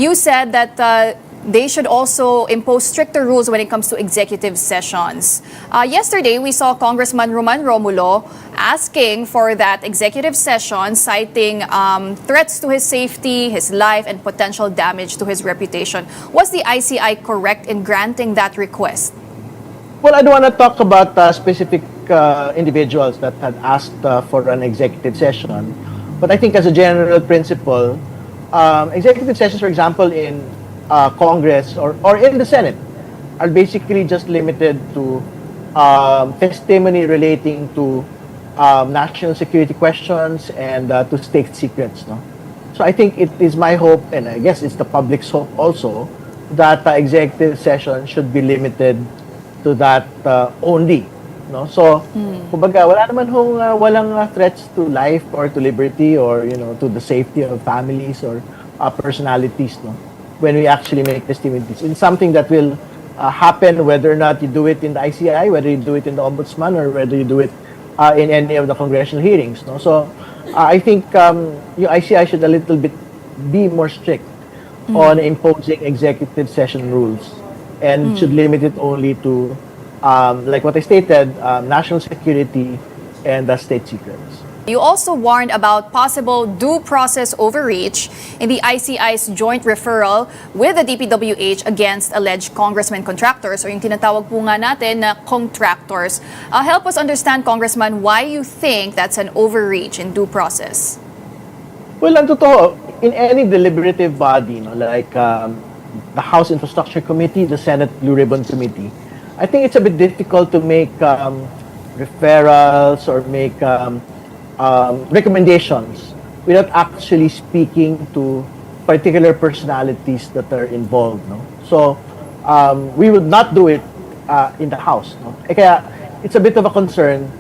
You said that they should also impose stricter rules when it comes to executive sessions. Yesterday, we saw Congressman Roman Romulo asking for that executive session, citing threats to his safety, his life, and potential damage to his reputation. Was the ICI correct in granting that request? Well, I don't want to talk about specific individuals that had asked for an executive session. But I think as a general principle, executive sessions, for example, in Congress or in the Senate are basically just limited to testimony relating to national security questions and to state secrets. No? So I think it is my hope, and I guess it's the public's hope also, that executive session should be limited to that only. No? So, kumbaga, wala naman walang threats to life or to liberty or, to the safety of families or personalities, no? When we actually make testimonies. It's something that will happen whether or not you do it in the ICI, whether you do it in the Ombudsman, or whether you do it in any of the congressional hearings, no? So, I think yung ICI should a little bit be more strict on imposing executive session rules and should limit it only to, like what I stated, national security and state secrets. You also warned about possible due process overreach in the ICI's joint referral with the DPWH against alleged congressman contractors, or yung tinatawag po nga natin na contractors. Help us understand, Congressman, why you think that's an overreach in due process. Well, ang totoo, in any deliberative body, like the House Infrastructure Committee, the Senate Blue Ribbon Committee, I think it's a bit difficult to make referrals or make recommendations without actually speaking to particular personalities that are involved. No? So, we would not do it in the House. No? Kaya, it's a bit of a concern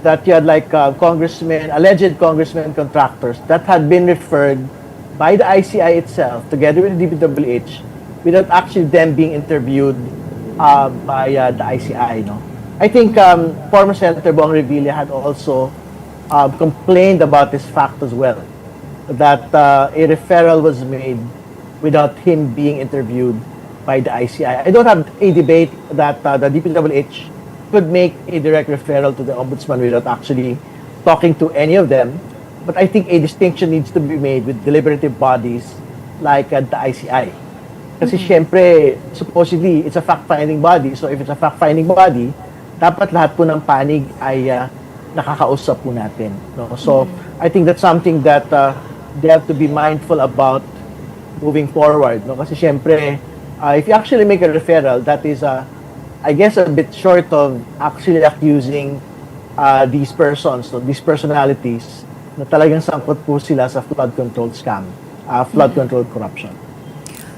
that you had like alleged congressmen contractors that had been referred by the ICI itself together with the DPWH without actually them being interviewed by the ICI. No? I think former Senator Bong Revilla had also complained about this fact as well, that a referral was made without him being interviewed by the ICI. I don't have a debate that the DPWH could make a direct referral to the Ombudsman without actually talking to any of them, but I think a distinction needs to be made with deliberative bodies like the ICI. Kasi syempre, supposedly, it's a fact-finding body, so if it's a fact-finding body, dapat lahat po ng panig ay nakakausap po natin. No? So, I think that's something that they have to be mindful about moving forward. No? Kasi syempre, if you actually make a referral, that is, I guess, a bit short of actually accusing these persons, no? These personalities, na talagang sangkot po sila sa flood control scam, flood control corruption.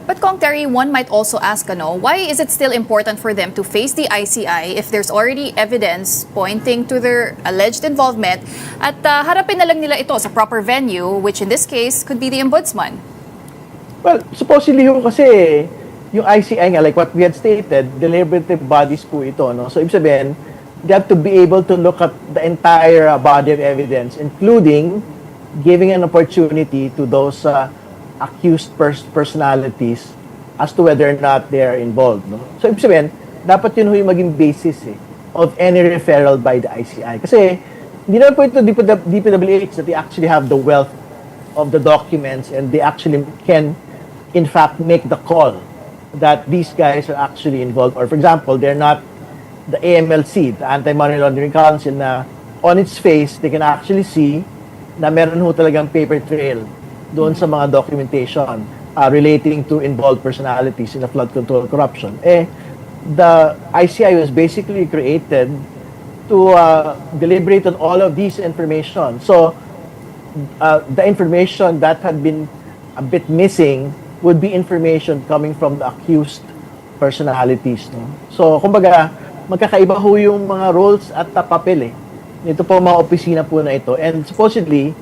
But Kong Terry, one might also ask, why is it still important for them to face the ICI if there's already evidence pointing to their alleged involvement at harapin na lang nila ito sa proper venue, which in this case could be the Ombudsman? Well, supposedly kasi yung ICI nga, like what we had stated, deliberative bodies po ito. No? So, ibig sabihin, they have to be able to look at the entire body of evidence, including giving an opportunity to those accused personalities as to whether or not they are involved. No? So, ibig sabihin, dapat yun yung maging basis of any referral by the ICI. Kasi, hindi naman po ito DPWH that they actually have the wealth of the documents and they actually can, in fact, make the call that these guys are actually involved. Or, for example, they're not the AMLC, the Anti-Money Laundering Council, na on its face, they can actually see na meron ho talagang paper trail doon sa mga documentation relating to involved personalities in the flood control corruption. The ICI was basically created to deliberate on all of these information. So, the information that had been a bit missing would be information coming from the accused personalities. No? So, kumbaga, magkakaiba ho yung mga roles at papel. Ito po mga opisina po na ito. And supposedly,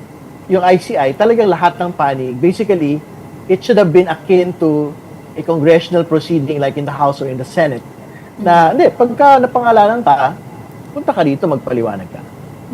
yung ICI, talagang lahat ng panig, basically, it should have been akin to a congressional proceeding like in the House or in the Senate. Na, hindi, pagka napangalanan ka, punta ka dito, magpaliwanag ka.